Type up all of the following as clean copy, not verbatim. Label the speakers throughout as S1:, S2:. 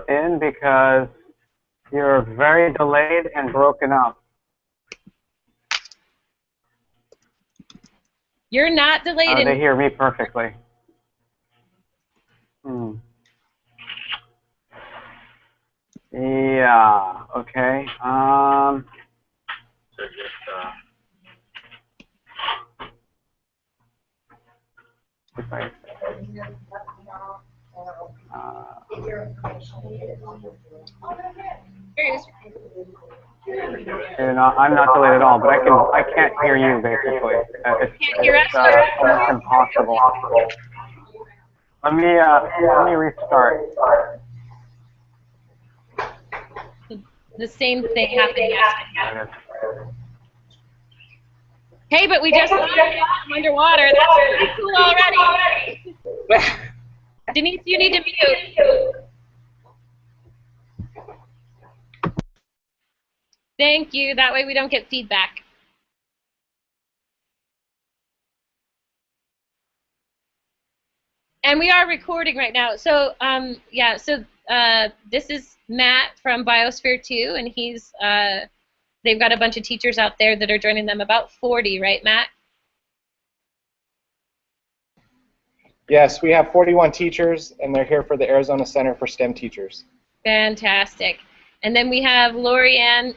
S1: in because you're very delayed and broken up.
S2: You're not delayed.
S1: They hear me perfectly. Yeah, okay. So just, I'm not delayed at all, but I can't hear you basically. It's almost impossible. Let me restart.
S2: The same thing happened yesterday. Hey, but we just saw you underwater. That's pretty cool already. Denise, you need to mute. Thank you. That way we don't get feedback. And we are recording right now. So, yeah, so this is Matt from Biosphere 2, and he's, they've got a bunch of teachers out there that are joining them, about 40, right, Matt?
S3: Yes, we have 41 teachers, and they're here for the Arizona Center for STEM Teachers.
S2: Fantastic. And then we have Lorianne,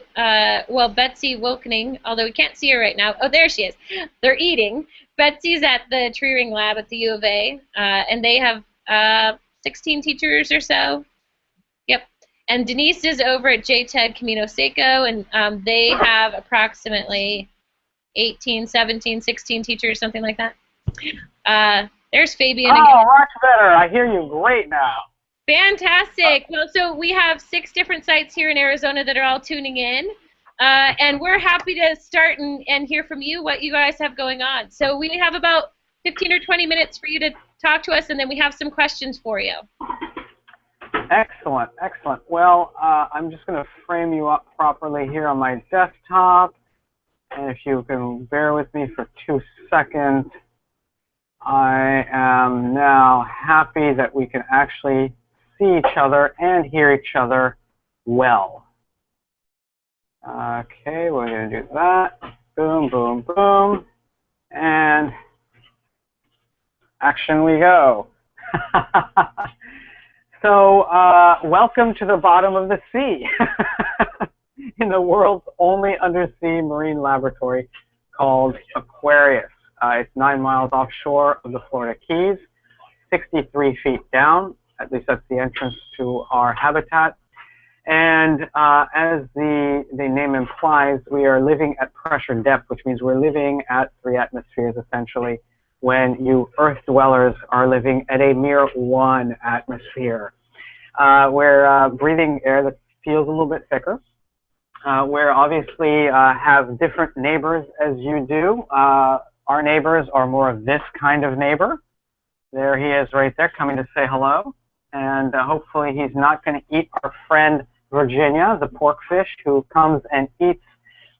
S2: well, Betsy Wilkening, although we can't see her right now. Oh, there she is. They're eating. Betsy's at the Tree Ring Lab at the U of A, and they have 16 teachers or so. Yep. And Denise is over at JTED Camino Seco, and they have approximately 18, 17, 16 teachers, something like that. There's Fabien again.
S1: Oh, much better. I hear you great now.
S2: Fantastic. Well, so we have 6 different sites here in Arizona that are all tuning in, and we're happy to start and hear from you what you guys have going on. So we have about 15 or 20 minutes for you to talk to us, and then we have some questions for you.
S1: Excellent, excellent. Well, I'm just going to frame you up properly here on my desktop, and if you can bear with me for 2 seconds, I am now happy that we can actually see each other and hear each other well. Okay, we're going to do that. Boom, boom, boom. And action we go. So, welcome to the bottom of the sea in the world's only undersea marine laboratory called Aquarius. It's 9 miles offshore of the Florida Keys, 63 feet down. At least that's the entrance to our habitat. And as the name implies, we are living at pressure depth, which means we're living at 3 atmospheres essentially, when you Earth dwellers are living at a mere 1 atmosphere. We're breathing air that feels a little bit thicker. We're obviously have different neighbors as you do. Our neighbors are more of this kind of neighbor. There he is right there coming to say hello. And hopefully he's not going to eat our friend Virginia, the porkfish, who comes and eats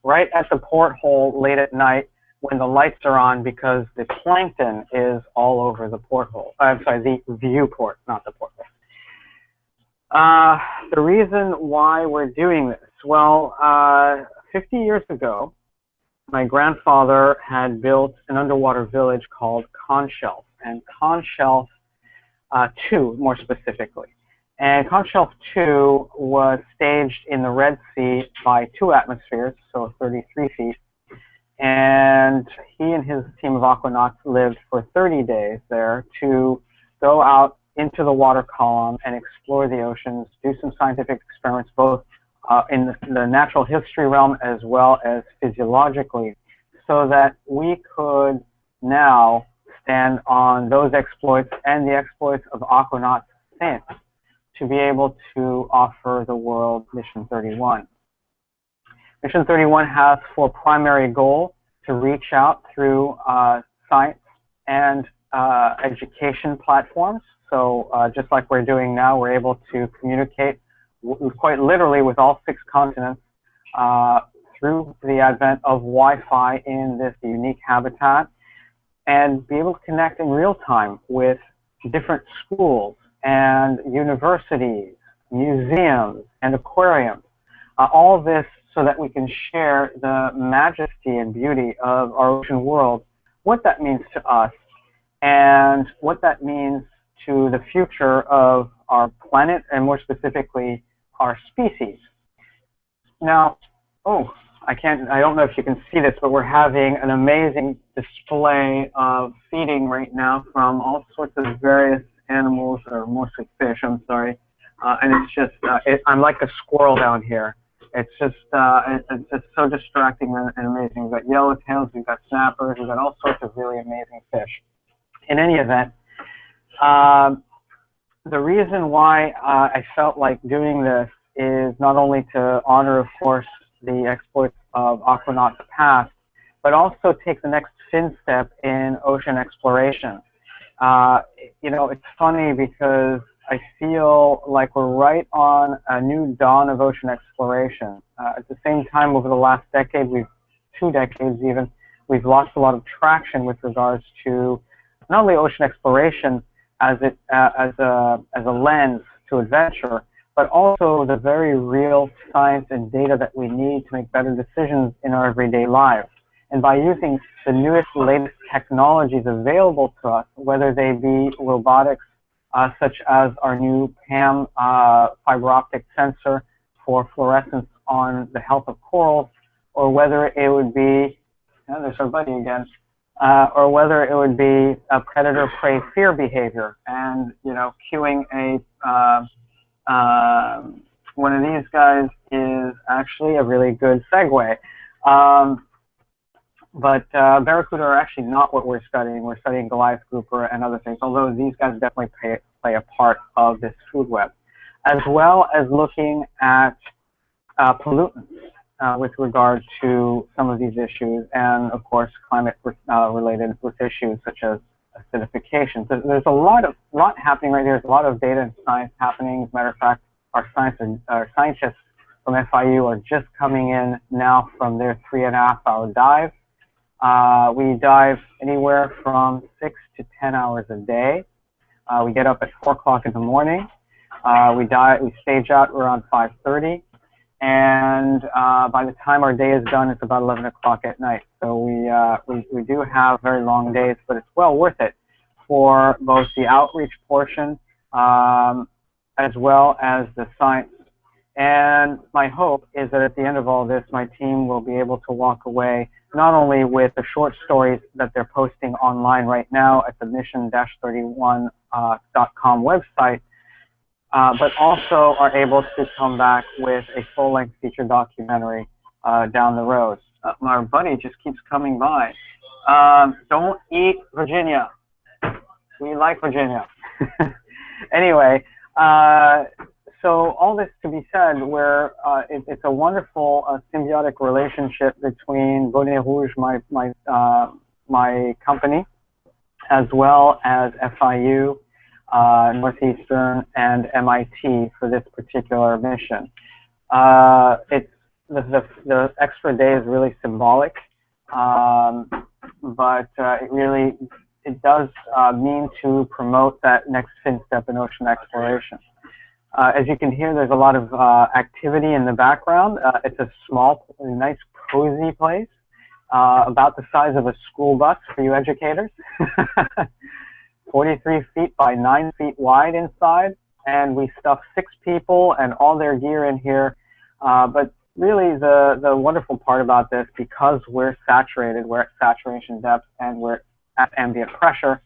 S1: right at the porthole late at night when the lights are on because the plankton is all over the porthole. I'm sorry, the viewport, not the porthole. The reason why we're doing this, well, 50 years ago, my grandfather had built an underwater village called Conshelf, and Conshelf 2, more specifically. And Conshelf 2 was staged in the Red Sea by 2 atmospheres, so 33 feet. And he and his team of aquanauts lived for 30 days there to go out into the water column and explore the oceans, do some scientific experiments, both in the natural history realm as well as physiologically, so that we could now stand on those exploits and the exploits of aquanauts since to be able to offer the world Mission 31. Mission 31 has for primary goal to reach out through science and education platforms. So just like we're doing now, we're able to communicate quite literally with all 6 continents through the advent of Wi-Fi in this unique habitat, and be able to connect in real time with different schools and universities museums, and aquariums. All this so that we can share the majesty and beauty of our ocean world, what that means to us, and what that means to the future of our planet, and more specifically, our species. Now, I don't know if you can see this, but we're having an amazing display of feeding right now from all sorts of various animals, or mostly fish, I'm sorry. And it's just, I'm like a squirrel down here. It's just so distracting and amazing. We've got yellowtails, we've got snappers, we've got all sorts of really amazing fish. In any event, the reason why I felt like doing this is not only to honor, of course, the exploits of aquanauts past, but also take the next fin step in ocean exploration. You know, it's funny because I feel like we're right on a new dawn of ocean exploration. At the same time, over the last decade, 2 decades even, we've lost a lot of traction with regards to not only ocean exploration as a lens to adventure, but also the very real science and data that we need to make better decisions in our everyday lives. And by using the newest, latest technologies available to us, whether they be robotics, such as our new PAM fiber optic sensor for fluorescence on the health of corals, or whether it would be, there's our buddy again, or whether it would be a predator-prey fear behavior, and cueing one of these guys is actually a really good segue. But barracuda are actually not what we're studying. We're studying Goliath grouper and other things, although these guys definitely play a part of this food web, as well as looking at pollutants with regard to some of these issues, and of course climate-related issues such as acidification. So there's a lot happening right here. There's a lot of data and science happening. As a matter of fact, our scientists from FIU are just coming in now from their 3.5-hour dive. We dive anywhere from 6 to 10 hours a day. We get up at 4 o'clock in the morning. We stage out around 5:30, and by the time our day is done, it's about 11 o'clock at night. So we do have very long days, but it's well worth it for both the outreach portion as well as the science. And my hope is that at the end of all this, my team will be able to walk away not only with the short stories that they're posting online right now at the mission-31.com website, but also are able to come back with a full-length feature documentary down the road. My buddy just keeps coming by. Don't eat Virginia. We like Virginia. Anyway, so all this to be said, where it's a wonderful symbiotic relationship between Bonnet Rouge, my company, as well as FIU, Northeastern, and MIT for this particular mission. The extra day is really symbolic, but it does mean to promote that next fin step in ocean exploration. As you can hear, there's a lot of activity in the background. It's a small, nice, cozy place, about the size of a school bus for you educators. 43 feet by 9 feet wide inside, and we stuff 6 people and all their gear in here. But really, the wonderful part about this, because we're saturated, we're at saturation depth, and we're at ambient pressure,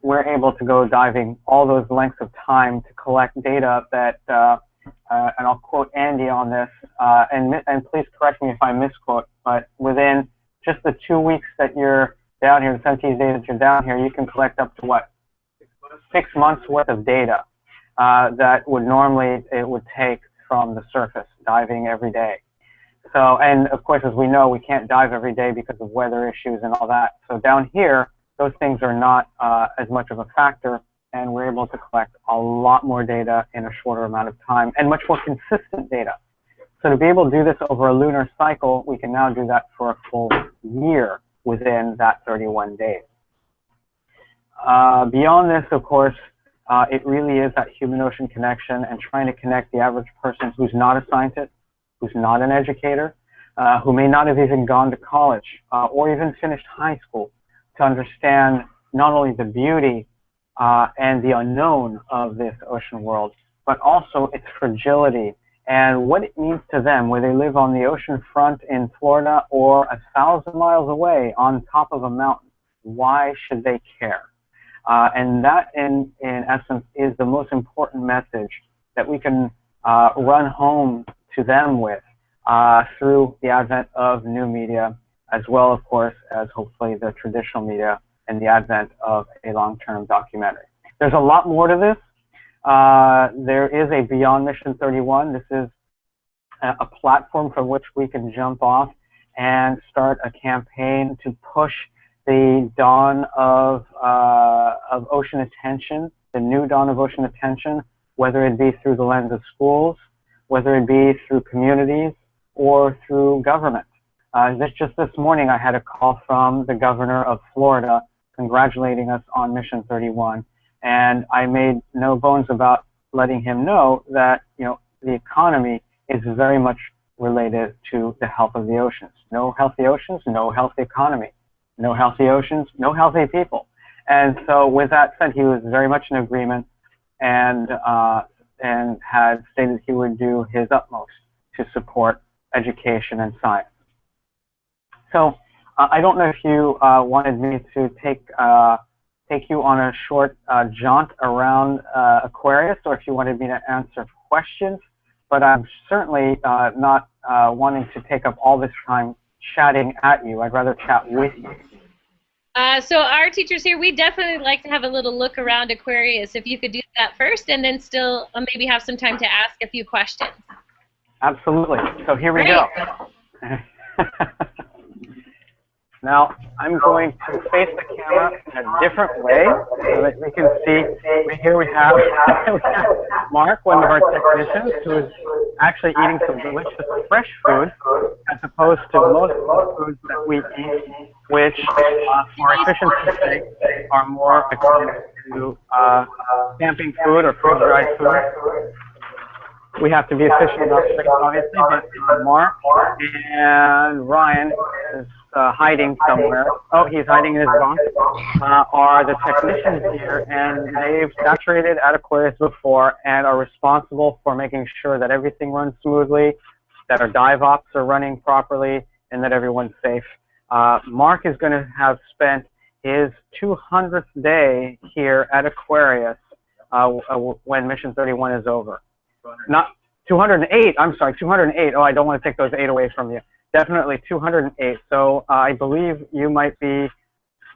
S1: we're able to go diving all those lengths of time to collect data that, and I'll quote Andy on this, and please correct me if I misquote, but within just the 2 weeks that you're down here, the 17 days that you're down here, you can collect up to what? 6 months worth of data that would normally, it would take from the surface, diving every day. So, and of course, as we know, we can't dive every day because of weather issues and all that. So down here, those things are not as much of a factor, and we're able to collect a lot more data in a shorter amount of time, and much more consistent data. So to be able to do this over a lunar cycle, we can now do that for a full year within that 31 days. Beyond this, of course, it really is that human-ocean connection and trying to connect the average person who's not a scientist, who's not an educator, who may not have even gone to college or even finished high school, to understand not only the beauty and the unknown of this ocean world, but also its fragility and what it means to them, whether they live on the ocean front in Florida or 1,000 miles away on top of a mountain. Why should they care? And that, in essence, is the most important message that we can run home to them with through the advent of new media, as well, of course, as hopefully the traditional media and the advent of a long-term documentary. There's a lot more to this. There is a Beyond Mission 31. This is a platform from which we can jump off and start a campaign to push the dawn of ocean attention, the new dawn of ocean attention, whether it be through the lens of schools, whether it be through communities, or through government. Just this morning, I had a call from the governor of Florida congratulating us on Mission 31, and I made no bones about letting him know that, you know, the economy is very much related to the health of the oceans. No healthy oceans, no healthy economy. No healthy oceans, no healthy people. And so with that said, he was very much in agreement and had stated he would do his utmost to support education and science. So I don't know if you wanted me to take you on a short jaunt around Aquarius, or if you wanted me to answer questions, but I'm certainly not wanting to take up all this time chatting at you. I'd rather chat with you.
S2: So our teachers here, we definitely like to have a little look around Aquarius. If you could do that first, and then still maybe have some time to ask a few questions.
S1: Absolutely. So here we go. Now I'm going to face the camera in a different way so that we can see. Here we have Mark, one of our technicians, who is actually eating some delicious fresh food, as opposed to most of the foods that we eat, which, for efficiency's sake, are more akin to camping food or freeze-dried food. We have to be efficient enough, obviously, but Mark and Ryan is hiding somewhere. Oh, he's hiding in his bunk. Are the technicians here, and they've saturated at Aquarius before and are responsible for making sure that everything runs smoothly, that our dive ops are running properly, and that everyone's safe. Mark is going to have spent his 200th day here at Aquarius when Mission 31 is over. Not 208, I'm sorry, 208. Oh, I don't want to take those 8 away from you. Definitely 208. So I believe you might be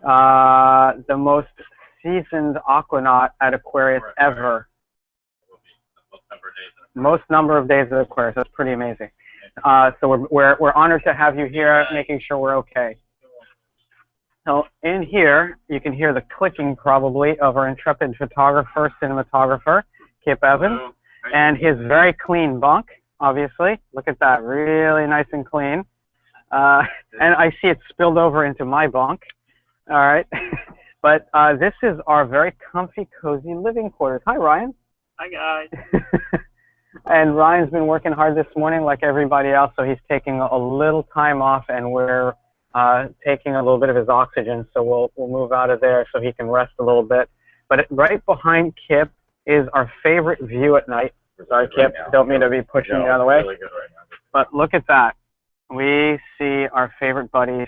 S1: the most seasoned aquanaut at Aquarius ever. Most number of days at Aquarius. That's pretty amazing. So we're honored to have you here, making sure we're okay. So in here, you can hear the clicking probably of our intrepid photographer, cinematographer, Kip Evans. And his very clean bunk, obviously. Look at that, really nice and clean. And I see it spilled over into my bunk. All right. But this is our very comfy, cozy living quarters. Hi, Ryan.
S4: Hi, guys.
S1: And Ryan's been working hard this morning like everybody else, so he's taking a little time off, and we're taking a little bit of his oxygen, so we'll move out of there so he can rest a little bit. But right behind Kip is our favorite view at night. Sorry, Kip, don't mean to be pushing you out of the way. Really good right now. But look at that. We see our favorite buddies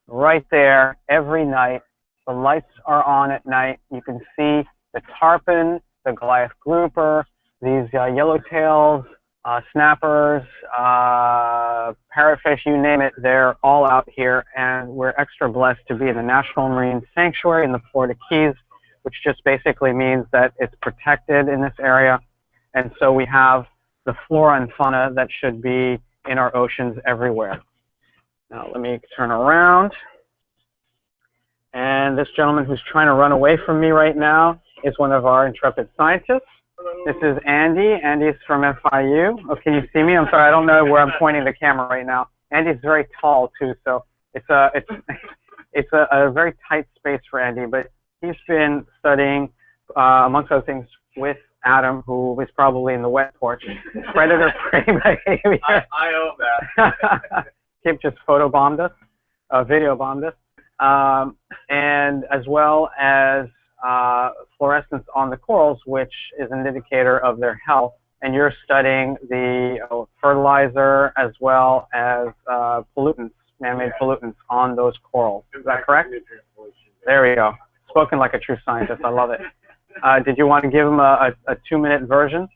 S1: right there every night. The lights are on at night. You can see the tarpon, the Goliath grouper, these yellowtails, snappers, parrotfish, you name it, they're all out here. And we're extra blessed to be in the National Marine Sanctuary in the Florida Keys, which just basically means that it's protected in this area. And so we have the flora and fauna that should be in our oceans everywhere. Now let me turn around. And this gentleman who's trying to run away from me right now is one of our intrepid scientists. This is Andy. Andy's from FIU. Oh, can you see me? I'm sorry, I don't know where I'm pointing the camera right now. Andy's very tall too, so it's a very tight space for Andy, but he's been studying amongst other things, with Adam, who is probably in the wet porch, predator-prey behavior.
S4: I own that.
S1: Kip just photobombed us, video bombed us, and as well as fluorescence on the corals, which is an indicator of their health. And you're studying the fertilizer as well as pollutants, man-made pollutants on those corals. Is that correct? There we go. Spoken like a true scientist. I love it. Did you want to give them a 2-minute version?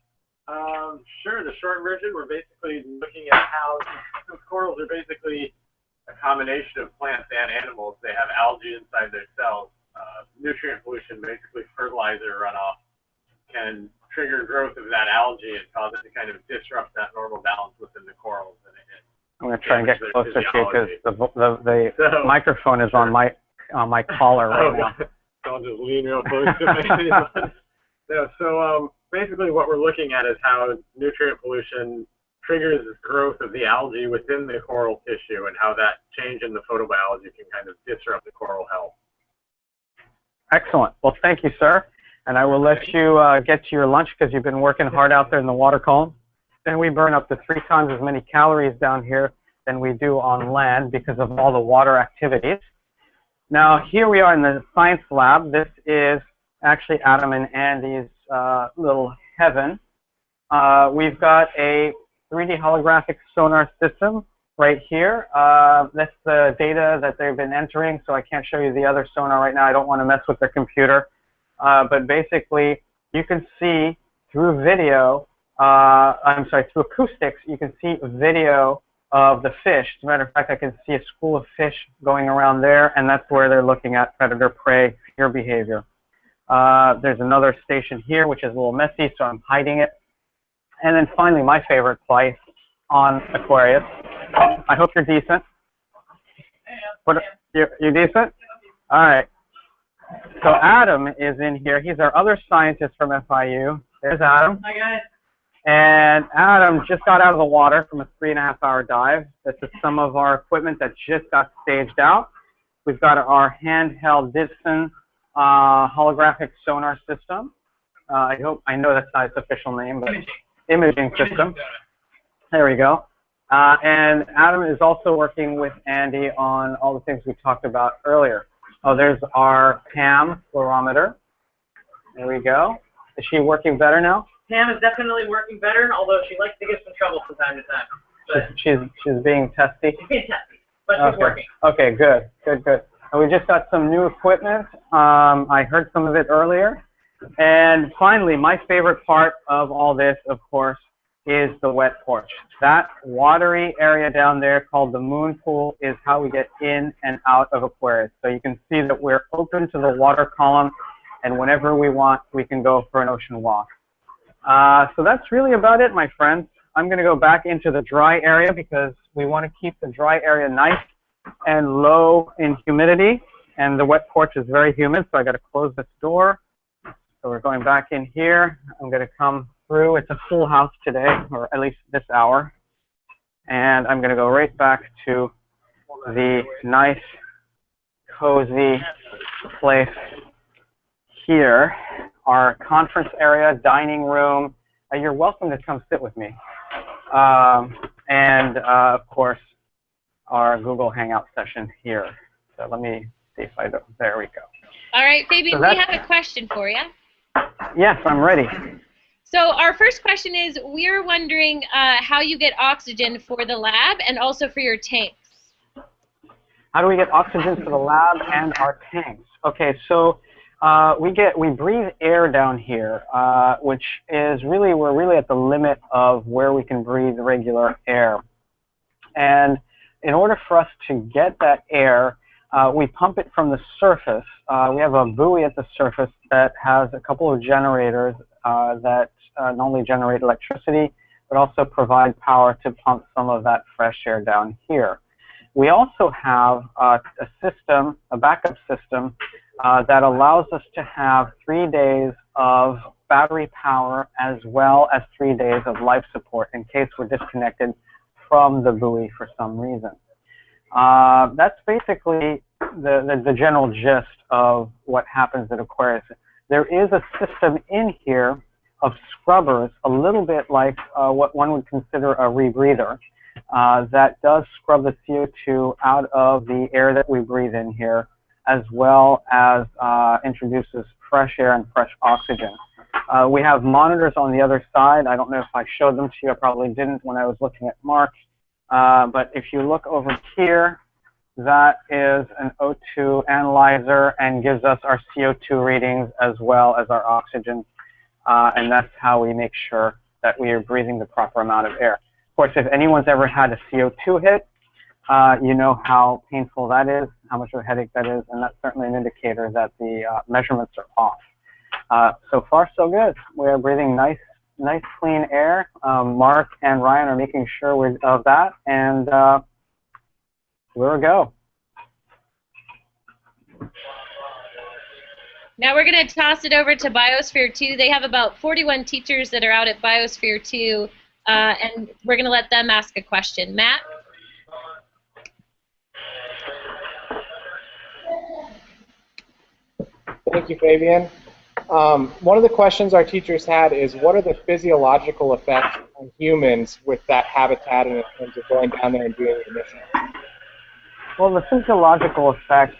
S4: Sure. The short version, we're basically looking at how those corals are basically a combination of plants and animals. They have algae inside their cells. Nutrient pollution, basically fertilizer runoff, can trigger growth of that algae and cause it to kind of disrupt that normal balance within the corals. And
S1: I'm going to try and get closer to you because the microphone is on my collar right now.
S4: So I'll just lean real close to my yeah, so basically what we're looking at is how nutrient pollution triggers the growth of the algae within the coral tissue and how that change in the photobiology can kind of disrupt the coral health.
S1: Excellent. Well, thank you, sir. And I will let you get to your lunch because you've been working hard out there in the water column. Then we burn up to 3 times as many calories down here than we do on land because of all the water activities. Now, here we are in the science lab. This is actually Adam and Andy's little heaven. We've got a 3D holographic sonar system right here. That's the data that they've been entering, so I can't show you the other sonar right now. I don't want to mess with their computer. But basically, you can see through video, through acoustics, you can see video of the fish. As a matter of fact, I can see a school of fish going around there, and that's where they're looking at predator-prey fear behavior. There's another station here, which is a little messy, so I'm hiding it. And then finally, my favorite place on Aquarius. I hope you're decent. You're decent? All right. So Adam is in here. He's our other scientist from FIU. There's Adam.
S5: Hi, guys.
S1: And Adam just got out of the water from a 3.5-hour dive. This is some of our equipment that just got staged out. We've got our handheld Dibson holographic sonar system. I know that's not its official name, but imaging system. There we go. And Adam is also working with Andy on all the things we talked about earlier. Oh, there's our Pam fluorometer. There we go. Is she working better now?
S5: Pam is definitely working better, although she likes to get some trouble from time to time. But
S1: she's being testy?
S5: She's being testy, but she's working.
S1: Okay, good. And we just got some new equipment. I heard some of it earlier. And finally, my favorite part of all this, of course, is the wet porch. That watery area down there called the moon pool is how we get in and out of Aquarius. So you can see that we're open to the water column, and whenever we want, we can go for an ocean walk. So that's really about it, my friends. I'm going to go back into the dry area because we want to keep the dry area nice and low in humidity, and the wet porch is very humid, so I got to close this door. So we're going back in here. I'm going to come through. It's a full house today, or at least this hour. And I'm going to go right back to the nice, cozy place here. Our conference area, dining room. You're welcome to come sit with me. And of course, our Google Hangout session here. So let me see if I do. There we go.
S2: All right, Fabien,
S1: So
S2: we have a question for you.
S1: Yes, I'm ready.
S2: So our first question is, we're wondering how you get oxygen for the lab and also for your tanks.
S1: How do we get oxygen for the lab and our tanks? Okay, so we breathe air down here, which is we're really at the limit of where we can breathe regular air. And in order for us to get that air, we pump it from the surface. We have a buoy at the surface that has a couple of generators that not only generate electricity, but also provide power to pump some of that fresh air down here. We also have a backup system, that allows us to have 3 days of battery power as well as 3 days of life support in case we're disconnected from the buoy for some reason. That's basically the general gist of what happens at Aquarius. there is a system in here of scrubbers, a little bit like what one would consider a rebreather, that does scrub the CO2 out of the air that we breathe in here, as well as introduces fresh air and fresh oxygen. We have monitors on the other side. I don't know if I showed them to you. I probably didn't when I was looking at Mark. But if you look over here, that is an O2 analyzer and gives us our CO2 readings as well as our oxygen. And that's how we make sure that we are breathing the proper amount of air. Of course, if anyone's ever had a CO2 hit, you know how painful that is, how much of a headache that is, and that's certainly an indicator that the measurements are off. So far, so good. We are breathing nice, clean air. Mark and Ryan are making sure of that, and we're a go.
S2: Now we're going to toss it over to Biosphere 2. They have about 41 teachers that are out at Biosphere 2, and we're going to let them ask a question. Matt?
S3: Thank you, Fabien. One of the questions our teachers had is, what are the physiological effects on humans with that habitat and in terms of going down there and doing your mission?
S1: Well, the physiological effects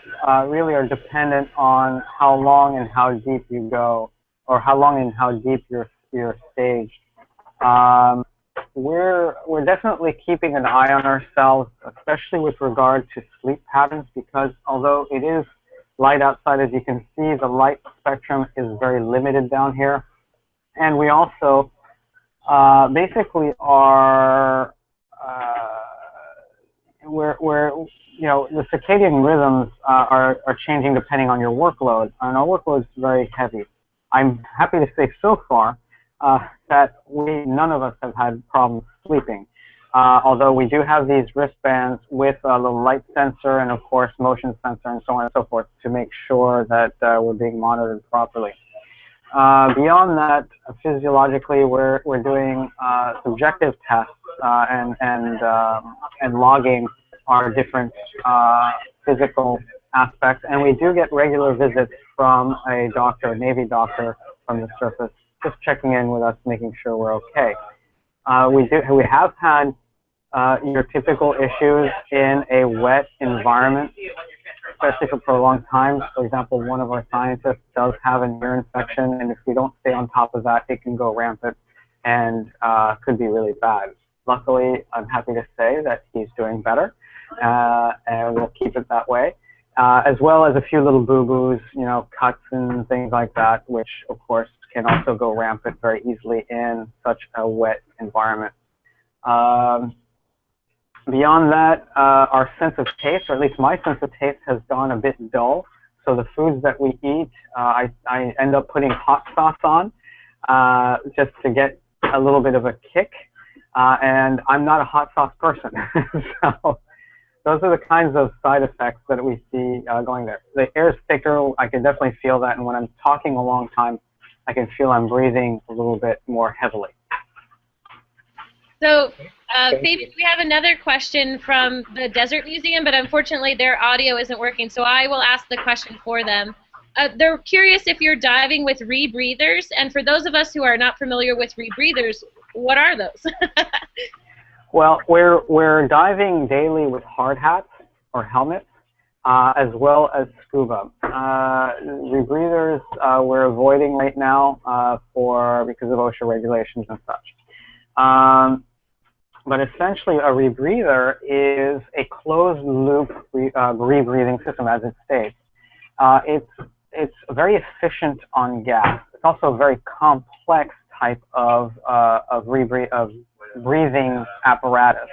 S1: really are dependent on how long and how deep you go, or how long and how deep you're staged. We're definitely keeping an eye on ourselves, especially with regard to sleep patterns, because although it is light outside, as you can see, the light spectrum is very limited down here. And we also basically are, you know, the circadian rhythms are changing depending on your workload, and our workload is very heavy. I'm happy to say so far that none of us have had problems sleeping. Although we do have these wristbands with a little light sensor and, of course, motion sensor and so on and so forth to make sure that we're being monitored properly. Beyond that, physiologically, we're doing subjective tests and logging our different physical aspects, and we do get regular visits from a doctor, a Navy doctor from the surface, just checking in with us, making sure we're okay. We have had your typical issues in a wet environment, especially for prolonged times. For example, one of our scientists does have an ear infection, and if we don't stay on top of that, it can go rampant and could be really bad. Luckily, I'm happy to say that he's doing better, and we'll keep it that way, as well as a few little boo-boos, you know, cuts and things like that, which, of course, can also go rampant very easily in such a wet environment. Beyond that, our sense of taste, or at least my sense of taste, has gone a bit dull. So the foods that we eat, I end up putting hot sauce on just to get a little bit of a kick. And I'm not a hot sauce person. So those are the kinds of side effects that we see going there. The air is thicker. I can definitely feel that. And when I'm talking a long time, I can feel I'm breathing a little bit more heavily.
S2: So, Fabien, we have another question from the Desert Museum, but unfortunately their audio isn't working, so I will ask the question for them. They're curious if you're diving with rebreathers, and for those of us who are not familiar with rebreathers, what are those?
S1: Well, we're diving daily with hard hats or helmets, as well as scuba. Rebreathers we're avoiding right now because of OSHA regulations and such. But essentially, a rebreather is a closed-loop rebreathing system, as it states. It's very efficient on gas. It's also a very complex type of breathing apparatus,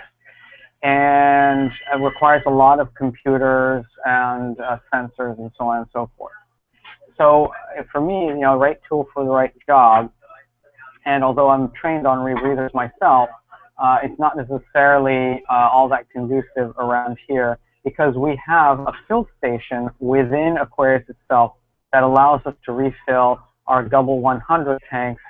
S1: and it requires a lot of computers and sensors and so on and so forth. So for me, you know, right tool for the right job. And although I'm trained on rebreathers myself, it's not necessarily all that conducive around here, because we have a fill station within Aquarius itself that allows us to refill our double 100 tanks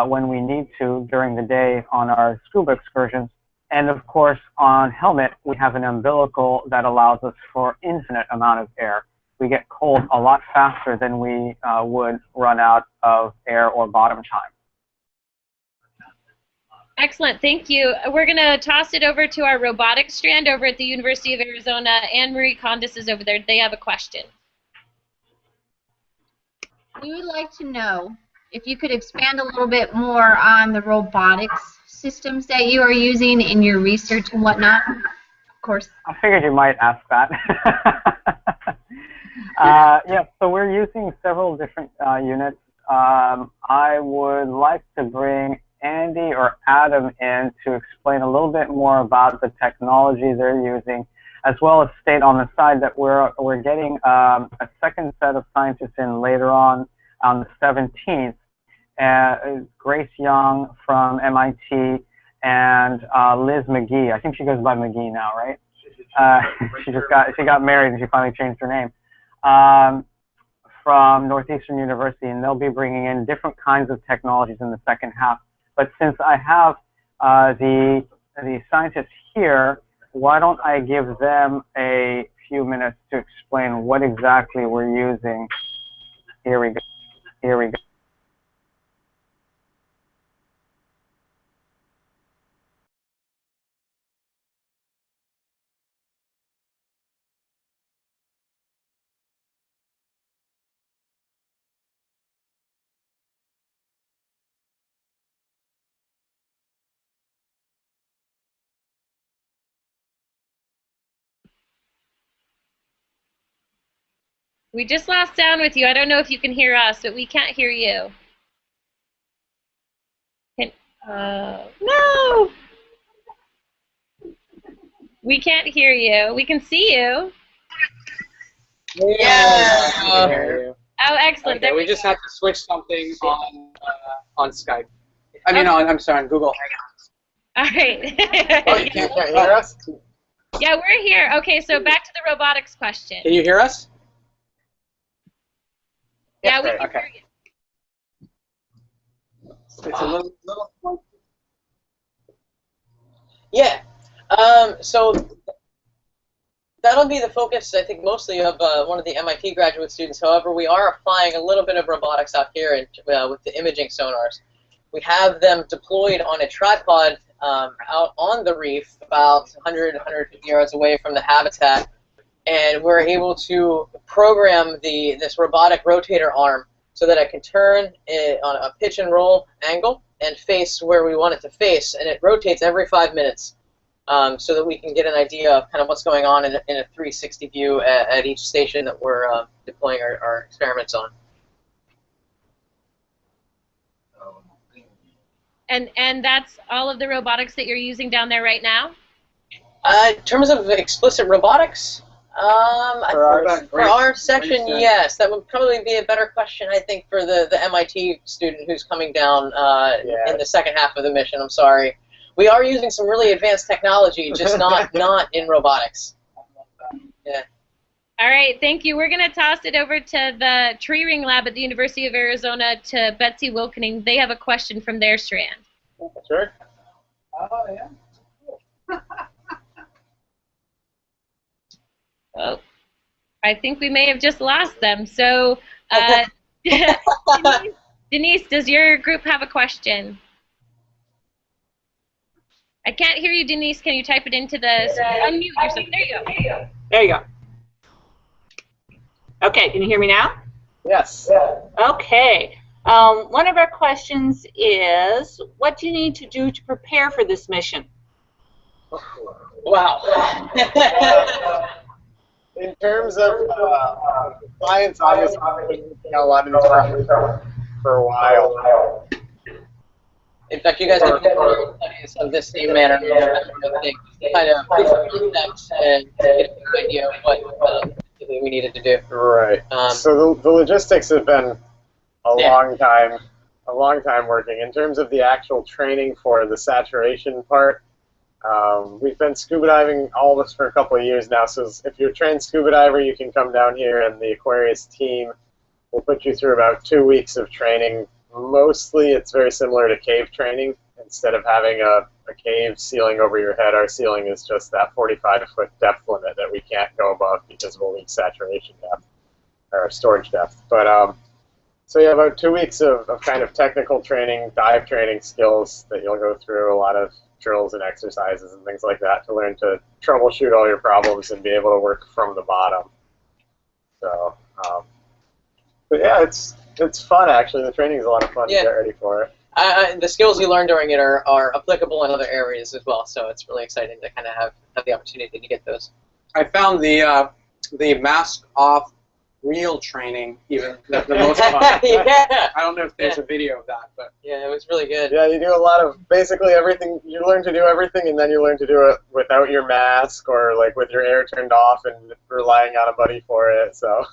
S1: when we need to during the day on our scuba excursions. And of course, on helmet, we have an umbilical that allows us for infinite amount of air. we get cold a lot faster than we would run out of air or bottom time.
S2: Excellent, thank you. We're going to toss it over to our robotics strand over at the University of Arizona. Anne-Marie Condis is over there. They have a question.
S6: We would like to know if you could expand a little bit more on the robotics systems that you are using in your research and whatnot. Of course.
S1: I figured you might ask that. Yeah, so we're using several different units. I would like to bring Andy or Adam in to explain a little bit more about the technology they're using, as well as state on the side that we're getting a second set of scientists in later on the 17th. Grace Young from MIT and Liz McGee. I think she goes by McGee now, right? She got married and she finally changed her name. From Northeastern University, and they'll be bringing in different kinds of technologies in the second half. But since I have the scientists here, why don't I give them a few minutes to explain what exactly we're using. Here we go. Here we go.
S2: We just lost sound with you. I don't know if you can hear us, but we can't hear you. No! We can't hear you. We can see you.
S7: Yeah.
S2: Oh, excellent.
S7: Okay, we just have to switch something on Skype. I mean, I'm sorry, on Google Hangouts.
S2: All right.
S3: Oh, you can't hear us?
S2: Yeah, we're here. Okay, so back to the robotics question.
S7: Can you hear us?
S2: Yeah, we can
S7: okay.
S2: hear you.
S7: It's a little. Yeah. So that'll be the focus, I think, mostly of one of the MIT graduate students. However, we are applying a little bit of robotics out here with the imaging sonars. We have them deployed on a tripod out on the reef, about 100, 150 yards away from the habitat, and we're able to program this robotic rotator arm so that it can turn it on a pitch and roll angle and face where we want it to face, and it rotates every 5 minutes so that we can get an idea of kind of what's going on in a 360 view at each station that we're deploying our experiments on.
S2: And that's all of the robotics that you're using down there right now?
S7: In terms of explicit robotics, for our section, yes. That would probably be a better question, I think, for the MIT student who's coming down in the second half of the mission. I'm sorry. We are using some really advanced technology, just not in robotics. Yeah.
S2: All right, thank you. We're going to toss it over to the tree ring lab at the University of Arizona to Betsy Wilkening. They have a question from their strand.
S3: Sure.
S5: Oh, yeah.
S2: Oh, I think we may have just lost them. So, Denise, does your group have a question? I can't hear you, Denise. Can you type it into the... Unmute yourself. There you go.
S8: There you go. Okay, can you hear me now?
S3: Yes.
S8: Okay. One of our questions is, what do you need to do to prepare for this mission?
S7: Wow.
S3: In terms of science, obviously, we've been doing a lot of these projects for a while.
S7: In fact, you guys have been studies of this same manner, kind of proof of concept and get an idea of what we needed to do.
S3: Right. So the logistics have been a long time working. In terms of the actual training for the saturation part, we've been scuba diving all of us for a couple of years now. So if you're a trained scuba diver, you can come down here, and the Aquarius team will put you through about 2 weeks of training. Mostly, it's very similar to cave training. Instead of having a cave ceiling over your head, our ceiling is just that 45-foot depth limit that we can't go above because of a weak saturation depth. or storage depth. But so yeah, about 2 weeks of kind of technical training, dive training skills that you'll go through, a lot of drills and exercises and things like that to learn to troubleshoot all your problems and be able to work from the bottom. So, but yeah, it's fun actually. The training is a lot of fun to get ready for it.
S7: The skills you learn during it are applicable in other areas as well, so it's really exciting to kind of have the opportunity to get those.
S9: I found the mask off real training even the most fun.
S7: Yeah.
S9: I don't know if there's a video of that, but
S7: yeah, it was really good.
S3: Yeah, you do a lot of basically everything. You learn to do everything, and then you learn to do it without your mask or like with your air turned off and relying on a buddy for it. So.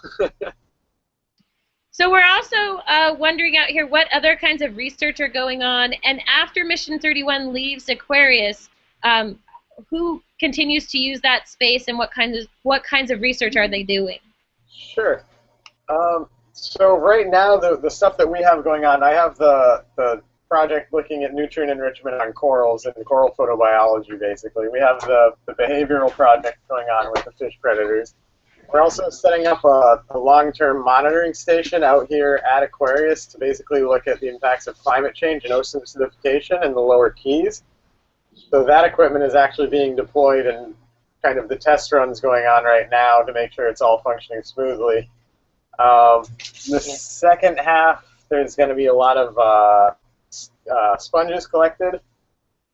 S2: So we're also wondering out here what other kinds of research are going on, and after Mission 31 leaves Aquarius, who continues to use that space, and what kinds of research are they doing?
S3: Sure. So right now, the stuff that we have going on, I have the project looking at nutrient enrichment on corals and coral photobiology, basically. We have the behavioral project going on with the fish predators. We're also setting up a long-term monitoring station out here at Aquarius to basically look at the impacts of climate change and ocean acidification in the lower Keys. So that equipment is actually being deployed and kind of the test runs going on right now to make sure it's all functioning smoothly. The second half, there's going to be a lot of sponges collected.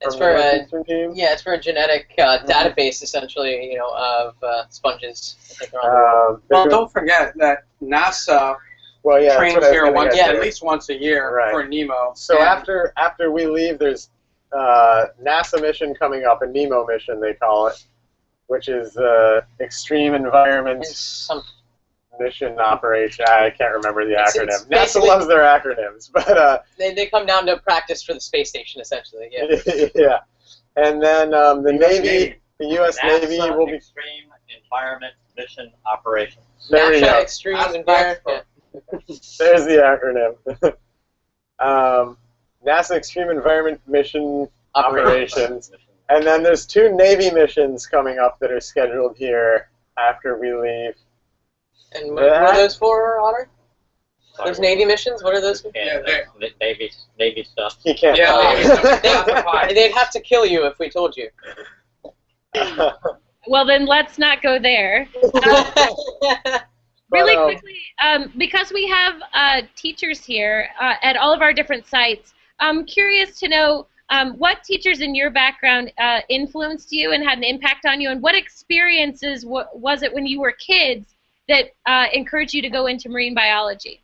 S7: It's for it's for a genetic database, essentially, of sponges.
S9: Well, don't forget that NASA trains here at least once a year for NEMO.
S3: So after we leave, there's NASA mission coming up, a NEMO mission they call it, which is Extreme Environment Mission Operation. I can't remember the acronym. NASA loves their acronyms, but
S7: they come down to practice for the space station, essentially. Yeah.
S3: Yeah, and then the Navy, the U.S. Navy will be
S10: Extreme Environment Mission Operation.
S3: There you go.
S7: Extreme Environment.
S3: There's the acronym. NASA Extreme Environment Mission Operations. And then there's 2 Navy missions coming up that are scheduled here after we leave.
S7: And what are those for, Otter? Those Navy missions? What are those for?
S10: Yeah, Navy stuff.
S3: He can't.
S7: They'd have to kill you if we told you.
S2: Well, then let's not go there. Really quickly, because we have teachers here at all of our different sites, I'm curious to know what teachers in your background influenced you and had an impact on you, and what experiences was it when you were kids that encouraged you to go into marine biology?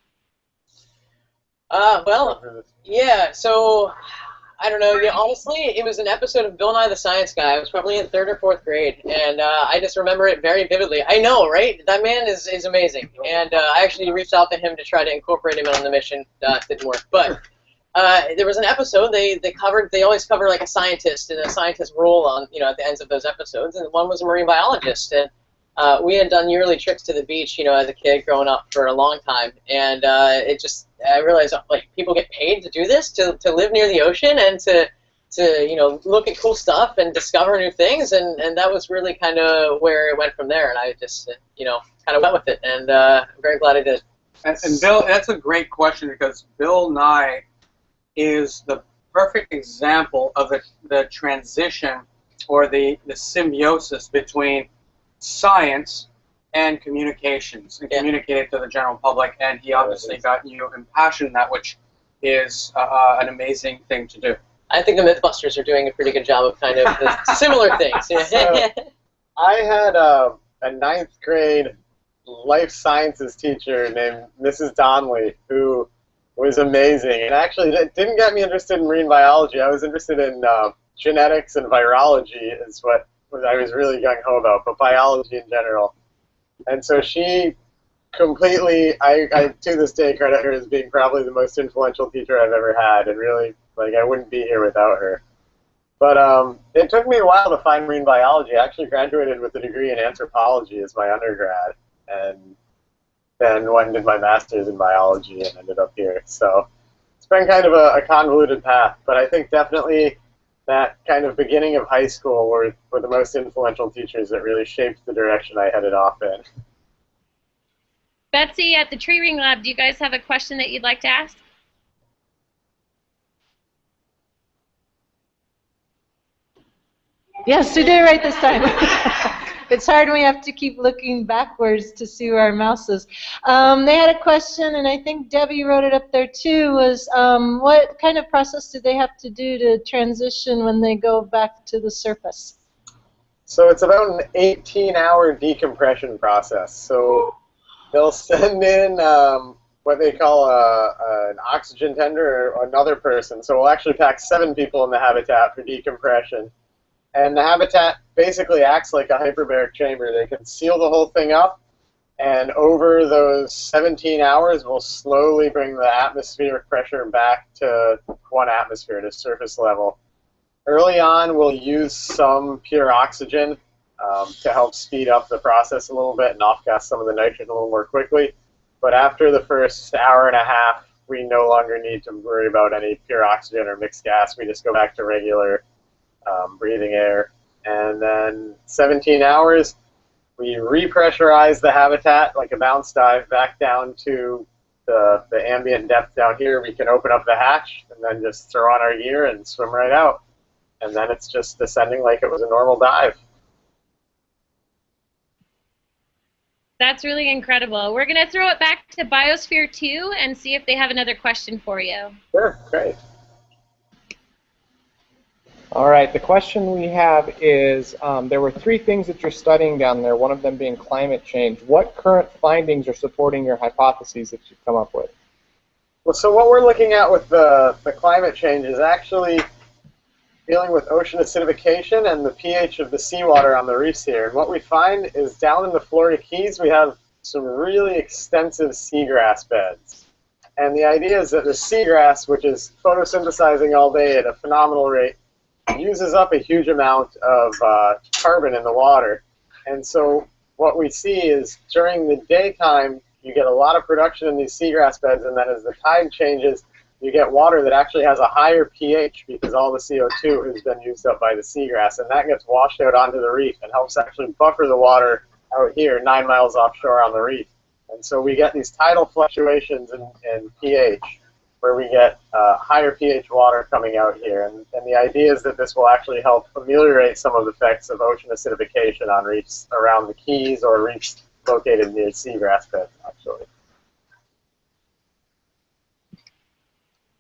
S7: Well, yeah, so, I don't know, honestly, it was an episode of Bill Nye the Science Guy. I was probably in 3rd or 4th grade, and I just remember it very vividly. I know, right? That man is amazing, and I actually reached out to him to try to incorporate him on the mission. Didn't work, but there was an episode, they always cover like a scientist and a scientist role on, at the ends of those episodes, and one was a marine biologist, and we had done yearly trips to the beach, as a kid growing up for a long time, and I realized like people get paid to do this, to live near the ocean and to look at cool stuff and discover new things, and that was really kind of where it went from there, and I just kind of went with it, and I'm very glad I did.
S9: And Bill, that's a great question, because Bill Nye is the perfect example of the transition or the symbiosis between science and communications, and communicated to the general public, and he obviously got you impassioned in that, which is an amazing thing to do.
S7: I think the Mythbusters are doing a pretty good job of kind of the similar things.
S3: So, I had a 9th grade life sciences teacher named Mrs. Donnelly, who was amazing, and actually that didn't get me interested in marine biology. I was interested in genetics and virology is what I was really gung-ho about, but biology in general. And so she completely, I to this day credit her as being probably the most influential teacher I've ever had, and really, like, I wouldn't be here without her. But it took me a while to find marine biology. I actually graduated with a degree in anthropology as my undergrad, and then went and did my master's in biology and ended up here. So it's been kind of a convoluted path, but I think definitely that kind of beginning of high school were the most influential teachers that really shaped the direction I headed off in.
S2: Betsy at the Tree Ring Lab, do you guys have a question that you'd like to ask?
S11: Yes, we did it right this time. It's hard when we have to keep looking backwards to see where our mouse is. They had a question, and I think Debbie wrote it up there too, was what kind of process do they have to do to transition when they go back to the surface?
S3: So it's about an 18-hour decompression process. So they'll send in what they call an oxygen tender or another person. So we'll actually pack 7 people in the habitat for decompression. And the habitat basically acts like a hyperbaric chamber. They can seal the whole thing up, and over those 17 hours, we'll slowly bring the atmospheric pressure back to 1 atmosphere, to surface level. Early on, we'll use some pure oxygen to help speed up the process a little bit and off-gas some of the nitrogen a little more quickly. But after the first hour and a half, we no longer need to worry about any pure oxygen or mixed gas. We just go back to regular breathing air. And then 17 hours, we repressurize the habitat like a bounce dive back down to the ambient depth down here. We can open up the hatch and then just throw on our gear and swim right out. And then it's just descending like it was a normal dive.
S2: That's really incredible. We're going to throw it back to Biosphere 2 and see if they have another question for you.
S3: Sure, great.
S12: All right, the question we have is, there were 3 things that you're studying down there, one of them being climate change. What current findings are supporting your hypotheses that you've come up with?
S3: Well, so what we're looking at with the climate change is actually dealing with ocean acidification and the pH of the seawater on the reefs here. And what we find is down in the Florida Keys, we have some really extensive seagrass beds. And the idea is that the seagrass, which is photosynthesizing all day at a phenomenal rate, uses up a huge amount of carbon in the water. And so what we see is during the daytime, you get a lot of production in these seagrass beds, and then as the tide changes, you get water that actually has a higher pH because all the CO2 has been used up by the seagrass, and that gets washed out onto the reef and helps actually buffer the water out here 9 miles offshore on the reef. And so we get these tidal fluctuations in pH, where we get higher pH water coming out here. And the idea is that this will actually help ameliorate some of the effects of ocean acidification on reefs around the Keys or reefs located near seagrass beds, actually.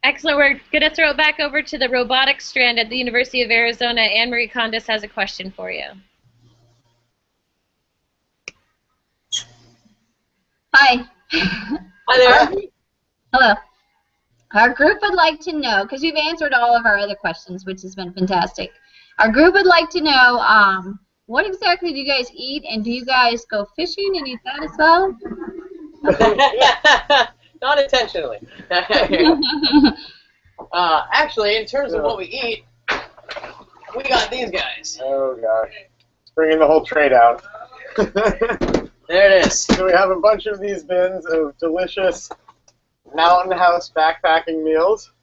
S2: Excellent. We're going to throw it back over to the robotics strand at the University of Arizona. Anne-Marie Condis has a question for you.
S6: Hi.
S7: Hi there.
S6: Hello. Our group would like to know, because you've answered all of our other questions, which has been fantastic. Our group would like to know what exactly do you guys eat, and do you guys go fishing and eat that as well?
S7: Not intentionally. Actually, in terms of what we eat, we got these guys.
S3: Oh gosh, bringing the whole tray down.
S7: There it is.
S3: So we have a bunch of these bins of delicious Mountain House backpacking meals.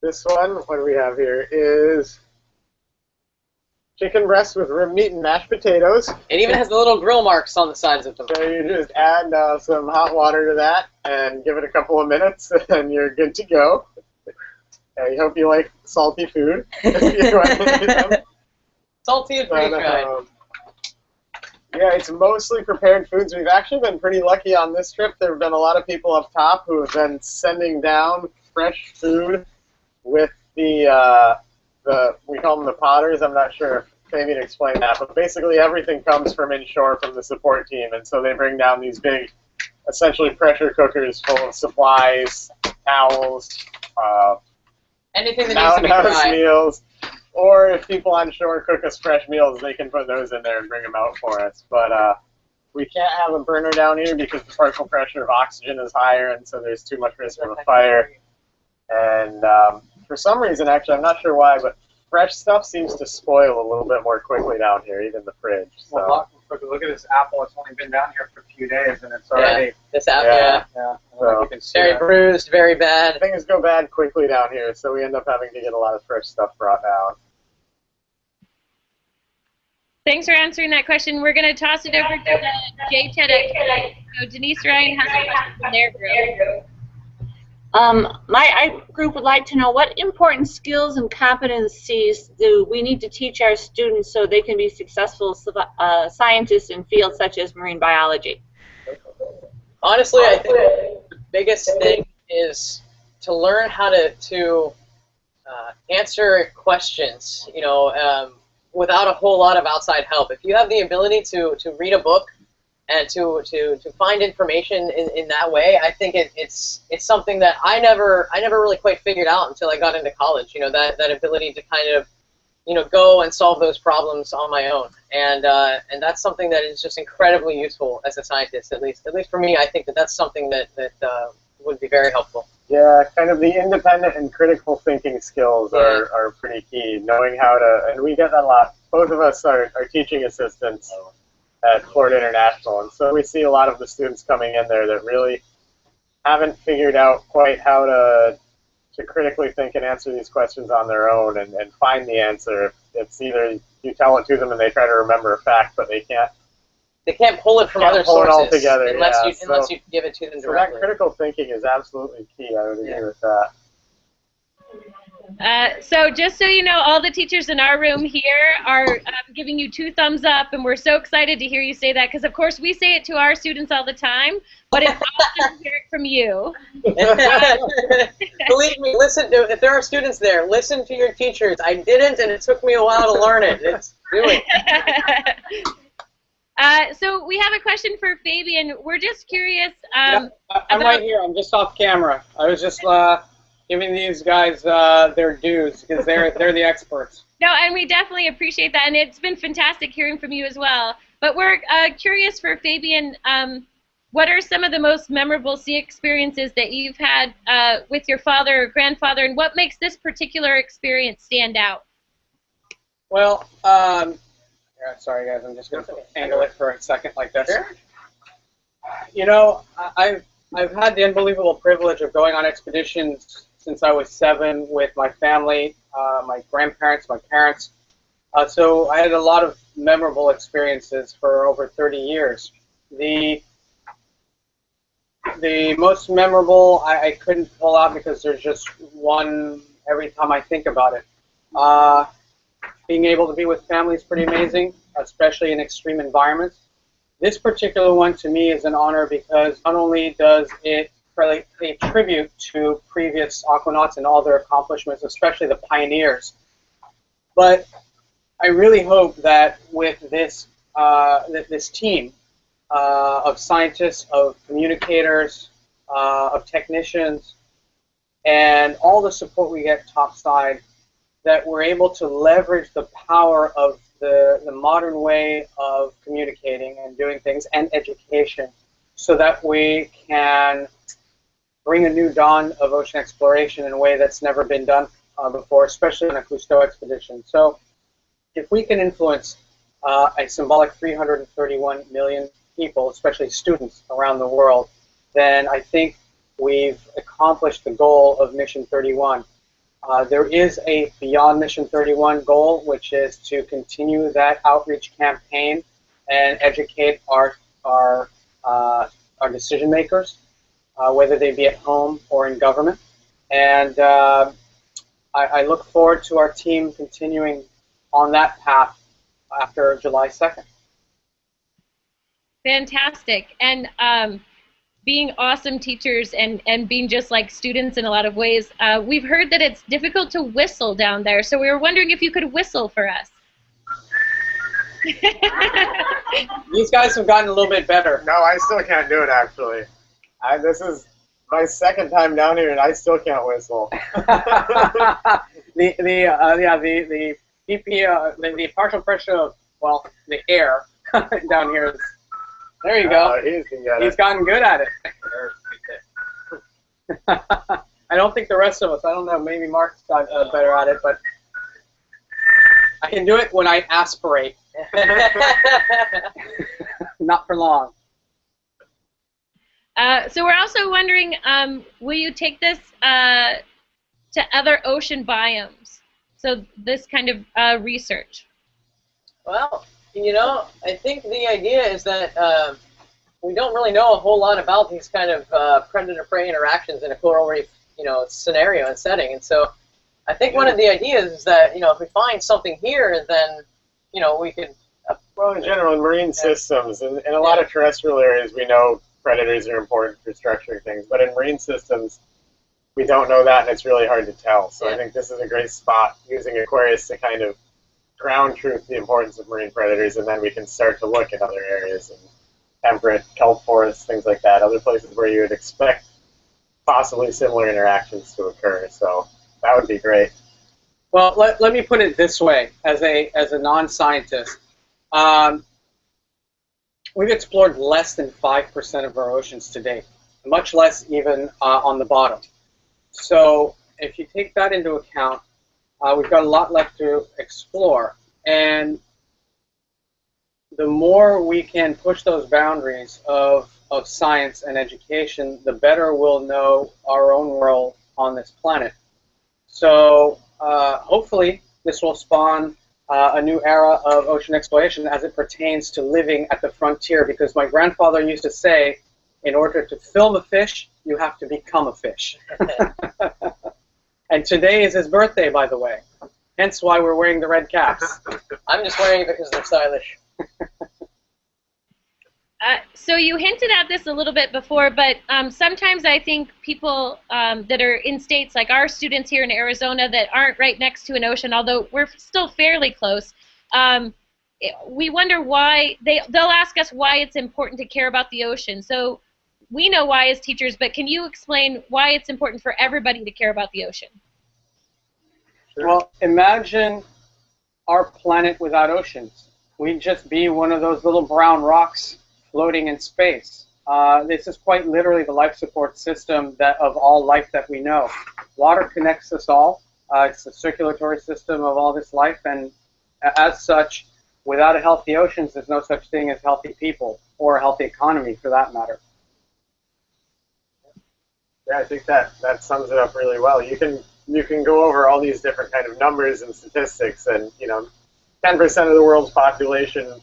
S3: This one, what do we have here, is chicken breast with rim meat and mashed potatoes.
S7: It even has the little grill marks on the sides of them.
S3: So you just add some hot water to that and give it a couple of minutes, and you're good to go. I hope you like salty food.
S7: Salty and pretty fried.
S3: Yeah, it's mostly prepared foods. We've actually been pretty lucky on this trip. There have been a lot of people up top who have been sending down fresh food with we call them the potters. I'm not sure if Fabien explained that, but basically everything comes from inshore from the support team, and so they bring down these big, essentially pressure cookers full of supplies, towels,
S7: anything that needs to be
S3: Mountain House
S7: fried.
S3: meals. Or if people on shore cook us fresh meals, they can put those in there and bring them out for us. But we can't have a burner down here because the particle pressure of oxygen is higher, and so there's too much risk of a fire. And for some reason, actually, I'm not sure why, but fresh stuff seems to spoil a little bit more quickly down here, even the fridge. So.
S12: Well, look at this apple. It's only been down here for a few days, and it's already...
S7: Yeah, this apple,
S3: yeah.
S12: So,
S7: very bruised, very bad.
S3: Things go bad quickly down here, so we end up having to get a lot of fresh stuff brought down.
S2: Thanks for answering that question. We're going to toss it over to the JTED activity. So Denise Ryan has a question from their group.
S8: My group would like to know what important skills and competencies do we need to teach our students so they can be successful scientists in fields such as marine biology?
S7: Honestly, I think the biggest thing is to learn how to answer questions, you know, without a whole lot of outside help. If you have the ability to read a book and to find information in that way, I think it's something that I never really quite figured out until I got into college. You know, that ability to kind of, you know, go and solve those problems on my own, and that's something that is just incredibly useful as a scientist. At least for me, I think that's something that would be very helpful.
S3: Yeah, kind of the independent and critical thinking skills are pretty key. Knowing how to, and we get that a lot. Both of us are teaching assistants at Florida International, and so we see a lot of the students coming in there that really haven't figured out quite how to critically think and answer these questions on their own and find the answer. It's either you tell it to them and they try to remember a fact, but they can't
S7: pull it from other
S3: pull
S7: sources
S3: it all together,
S7: unless you give it to them
S3: so
S7: directly.
S3: that critical thinking is absolutely key. I would agree with that.
S2: So just so you know, all the teachers in our room here are giving you 2 thumbs up, and we're so excited to hear you say that, because of course we say it to our students all the time, but it's awesome to hear it from you.
S7: Believe me, listen to, if there are students there, listen to your teachers. I didn't, and it took me a while to learn it. Do it.
S2: So we have a question for Fabien. We're just curious.
S9: I'm right here. I'm just off camera. I was just giving these guys their dues because they're the experts.
S2: No, and we definitely appreciate that, and it's been fantastic hearing from you as well. But we're curious for Fabien, what are some of the most memorable sea experiences that you've had with your father or grandfather, and what makes this particular experience stand out?
S9: Well, sorry guys, I'm just going to angle it for a second like this. Sure. You know, I've had the unbelievable privilege of going on expeditions since I was 7 with my family, my grandparents, my parents. So I had a lot of memorable experiences for over 30 years. The most memorable I couldn't pull out because there's just one every time I think about it. Being able to be with family is pretty amazing, especially in extreme environments. This particular one to me is an honor because not only does it pay tribute to previous aquanauts and all their accomplishments, especially the pioneers, but I really hope that with this this team of scientists, of communicators, of technicians, and all the support we get topside, that we're able to leverage the power of the modern way of communicating and doing things and education so that we can bring a new dawn of ocean exploration in a way that's never been done before, especially on a Cousteau expedition. So if we can influence a symbolic 331 million people, especially students around the world, then I think we've accomplished the goal of Mission 31. There is a beyond Mission 31 goal, which is to continue that outreach campaign and educate our decision makers, whether they be at home or in government. And I look forward to our team continuing on that path after July 2nd.
S2: Fantastic. And being awesome teachers and being just like students in a lot of ways, we've heard that it's difficult to whistle down there, so we were wondering if you could whistle for us.
S9: These guys have gotten a little bit better.
S3: No, I still can't do it, actually. This is my 2nd time down here, and I still can't whistle.
S9: the partial pressure of, well, the air down here is, there you go. He's gotten good at it. I don't think the rest of us, I don't know, maybe Mark's got better at it, but I can do it when I aspirate. Not for long.
S2: So we're also wondering, will you take this to other ocean biomes? So this kind of research.
S7: Well, You know, I think the idea is that we don't really know a whole lot about these kind of predator-prey interactions in a coral reef, scenario and setting. And so I think one of the ideas is that, if we find something here, then, we could...
S3: Well, in general, in marine systems, and in a lot of terrestrial areas, we know predators are important for structuring things. But in marine systems, we don't know that, and it's really hard to tell. So I think this is a great spot, using Aquarius to kind of ground truth the importance of marine predators, and then we can start to look at other areas, and temperate kelp forests, things like that, other places where you would expect possibly similar interactions to occur. So that would be great.
S9: Well, let me put it this way, as a non-scientist. We've explored less than 5% of our oceans to date, much less even on the bottom. So if you take that into account, we've got a lot left to explore. And the more we can push those boundaries of science and education, the better we'll know our own role on this planet. So hopefully this will spawn a new era of ocean exploration as it pertains to living at the frontier, because my grandfather used to say, in order to film a fish, you have to become a fish. And today is his birthday, by the way. Hence why we're wearing the red caps.
S7: I'm just wearing it because they're stylish.
S2: So you hinted at this a little bit before, but sometimes I think people that are in states like our students here in Arizona that aren't right next to an ocean, although we're still fairly close, we wonder why, they'll ask us why it's important to care about the ocean. So we know why as teachers, but can you explain why it's important for everybody to care about the ocean?
S9: Sure. Well, imagine our planet without oceans. We'd just be one of those little brown rocks floating in space. This is quite literally the life support system of all life that we know. Water connects us all. It's the circulatory system of all this life, and as such, without a healthy oceans, there's no such thing as healthy people or a healthy economy, for that matter.
S3: Yeah, I think that sums it up really well. You can go over all these different kind of numbers and statistics, and 10% of the world's population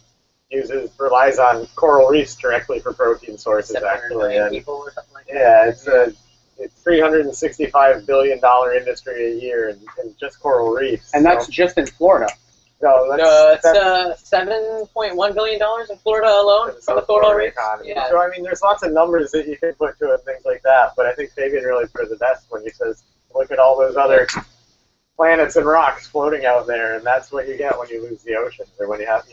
S3: relies on coral reefs directly for protein sources, actually. And
S7: people or something like that.
S3: Yeah, it's $365 billion industry a year in just coral reefs.
S9: And that's just in Florida.
S3: No,
S7: it's $7.1 billion in Florida alone from the coral reef.
S3: Yeah. So I mean, there's lots of numbers that you can put to it, things like that. But I think Fabien really put it the best when he says, look at all those other planets and rocks floating out there, and that's what you get when you lose the oceans, or when you have,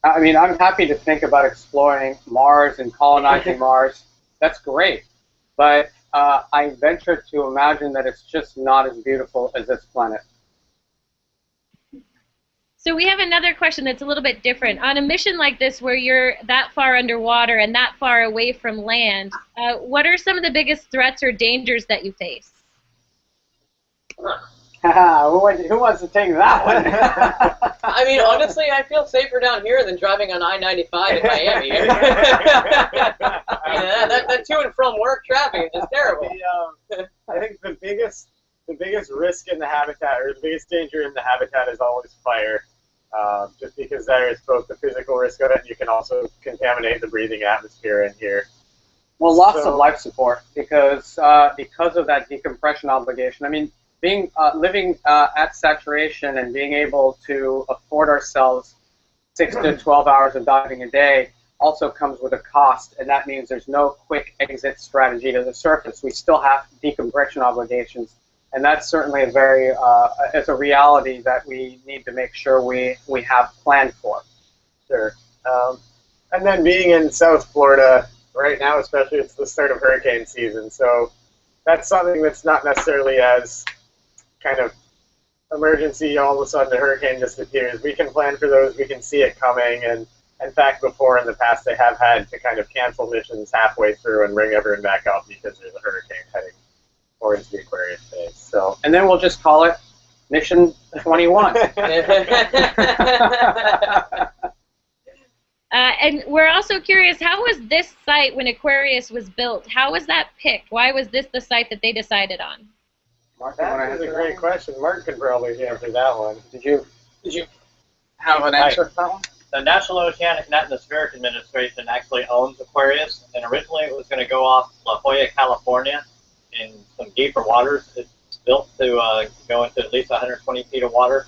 S9: I mean, I'm happy to think about exploring Mars and colonizing Mars. That's great. But I venture to imagine that it's just not as beautiful as this planet.
S2: So we have another question that's a little bit different. On a mission like this where you're that far underwater and that far away from land, what are some of the biggest threats or dangers that you face?
S9: Who wants to take that one?
S7: I mean, honestly, I feel safer down here than driving on I-95 in Miami. that to and from work traffic is just terrible.
S3: I think the biggest risk in the habitat, or the biggest danger in the habitat, is always fire. Just because there is both the physical risk of it, and you can also contaminate the breathing atmosphere in here.
S9: Well, lots of life support because of that decompression obligation. I mean, living at saturation and being able to afford ourselves 6 to 12 hours of diving a day also comes with a cost, and that means there's no quick exit strategy to the surface. We still have decompression obligations, and that's certainly it's a reality that we need to make sure we have planned for.
S3: Sure. And then being in South Florida right now, especially, it's the start of hurricane season, so that's something that's not necessarily as kind of emergency. All of a sudden a hurricane just appears. We can plan for those. We can see it coming, and in fact, before in the past, they have had to kind of cancel missions halfway through and bring everyone back up because there's a hurricane heading towards the Aquarius base. So,
S9: and then we'll just call it Mission 21.
S2: And we're also curious, how was this site, when Aquarius was built, how was that picked? Why was this the site that they decided on?
S3: Mark, that is a great question. Mark could probably answer that one.
S9: Did you have an answer for that one?
S10: the National Oceanic and Atmospheric Administration actually owns Aquarius, and originally it was going to go off La Jolla, California, in some deeper waters. It's built to go into at least 120 feet of water.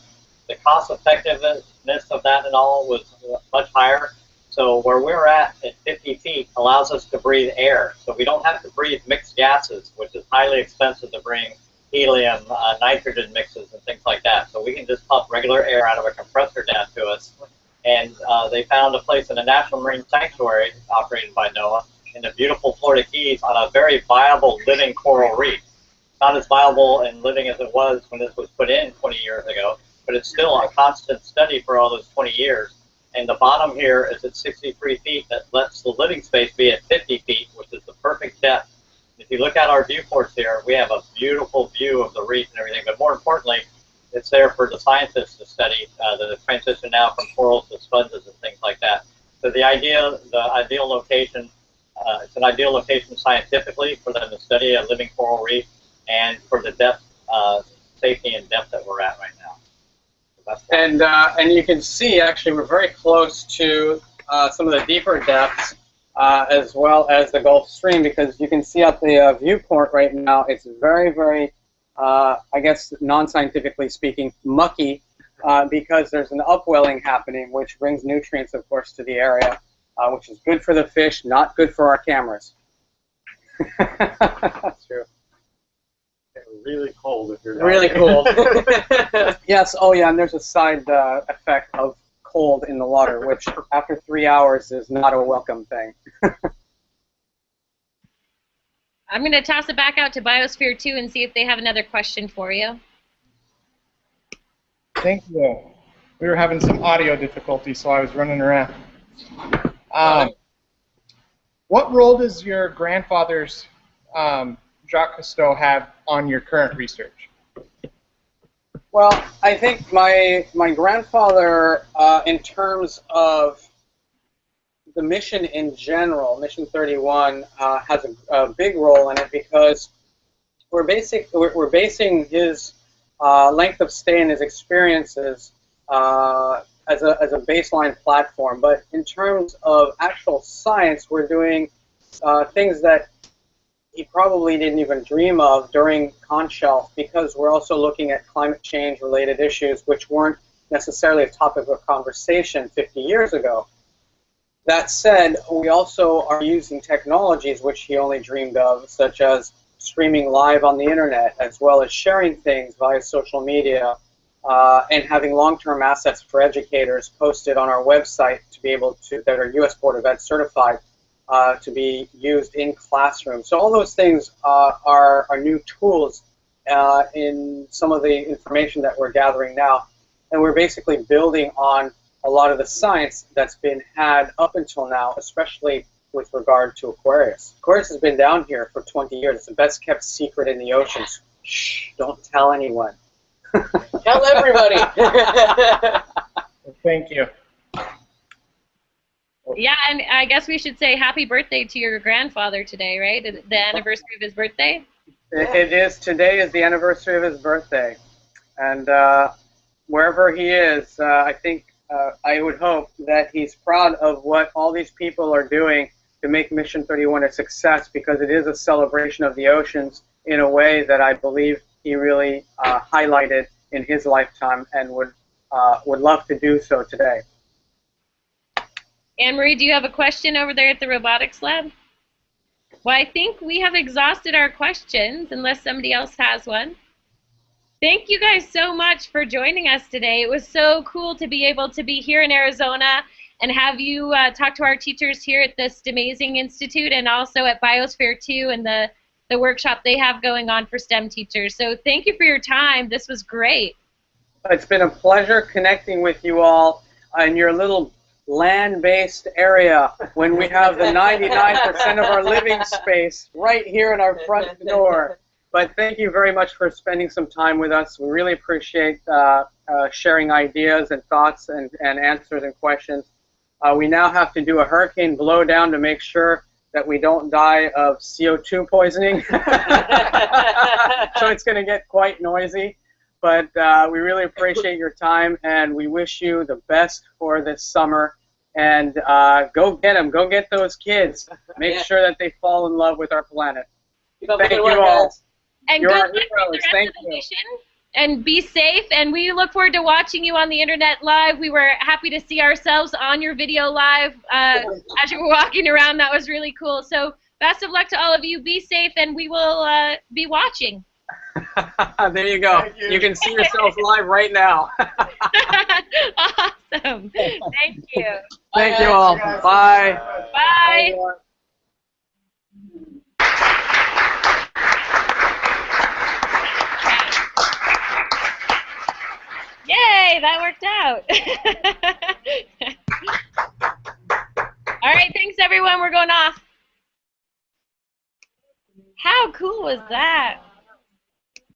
S10: The cost effectiveness of that and all was much higher. So where we're at 50 feet allows us to breathe air. So we don't have to breathe mixed gases, which is highly expensive to bring helium, nitrogen mixes, and things like that. So we can just pump regular air out of a compressor down to us. And they found a place in a National Marine Sanctuary operated by NOAA in the beautiful Florida Keys on a very viable living coral reef. Not as viable and living as it was when this was put in 20 years ago, but it's still a constant study for all those 20 years. And the bottom here is at 63 feet. That lets the living space be at 50 feet, which is the perfect depth. If you look at our viewports here, we have a beautiful view of the reef and everything, but more importantly, it's there for the scientists to study the transition now from corals to sponges and things like that. So the ideal location, it's an ideal location scientifically for them to study a living coral reef and for the depth, safety and depth that we're at right now.
S9: And you can see, actually, we're very close to some of the deeper depths, as well as the Gulf Stream, because you can see out the viewport right now, it's very, very, I guess, non-scientifically speaking, mucky, because there's an upwelling happening, which brings nutrients, of course, to the area, which is good for the fish, not good for our cameras. That's true.
S3: Really cold if you're not.
S9: Really cold. Yes, oh yeah, and there's a side effect of cold in the water, which after 3 hours is not a welcome thing.
S2: I'm going to toss it back out to Biosphere 2 and see if they have another question for you.
S12: Thank you. We were having some audio difficulties, so I was running around. What role does your grandfather's Jacques Cousteau have on your current research?
S9: Well, I think my grandfather, in terms of the mission in general, Mission 31, has a big role in it because we're basing his length of stay and his experiences as a baseline platform. But in terms of actual science, we're doing things that he probably didn't even dream of during Conshelf, because we're also looking at climate change related issues which weren't necessarily a topic of conversation 50 years ago. That said, we also are using technologies which he only dreamed of, such as streaming live on the internet, as well as sharing things via social media, and having long-term assets for educators posted on our website to be able to, that are US Board of Ed certified, to be used in classrooms. So all those things are new tools in some of the information that we're gathering now. And we're basically building on a lot of the science that's been had up until now, especially with regard to Aquarius. Aquarius has been down here for 20 years. It's the best kept secret in the oceans. Shh, don't tell anyone.
S7: Tell everybody.
S12: Thank you.
S2: Yeah, and I guess we should say happy birthday to your grandfather today, right? The anniversary of his birthday?
S9: It is. Today is the anniversary of his birthday. And wherever he is, I think, I would hope that he's proud of what all these people are doing to make Mission 31 a success, because it is a celebration of the oceans in a way that I believe he really highlighted in his lifetime and would love to do so today.
S2: Anne-Marie, do you have a question over there at the robotics lab? Well, I think we have exhausted our questions, unless somebody else has one. Thank you guys so much for joining us today. It was so cool to be able to be here in Arizona and have you talk to our teachers here at the STEMAZing Institute and also at Biosphere 2 and the workshop they have going on for STEM teachers. So thank you for your time. This was great.
S9: It's been a pleasure connecting with you all in your little land-based area when we have the 99% of our living space right here in our front door. But thank you very much for spending some time with us. We really appreciate sharing ideas and thoughts and answers and questions. We now have to do a hurricane blowdown to make sure that we don't die of CO2 poisoning. So it's going to get quite noisy. but we really appreciate your time, and we wish you the best for this summer. And go get them. Go get those kids. Make sure that they fall in love with our planet. Thank you all.
S2: And
S9: You're
S2: good
S9: our
S2: luck with the
S9: heroes.
S2: rest
S9: Thank
S2: of the
S9: you.
S2: mission. And be safe. And we look forward to watching you on the internet live. We were happy to see ourselves on your video live as you were walking around. That was really cool. So best of luck to all of you. Be safe, and we will be watching.
S9: There you go. You can see yourselves live right now.
S2: Awesome. Thank you.
S9: Thank you all. Bye.
S2: Bye. Yay, that worked out. All right, thanks everyone. We're going off. How cool was that?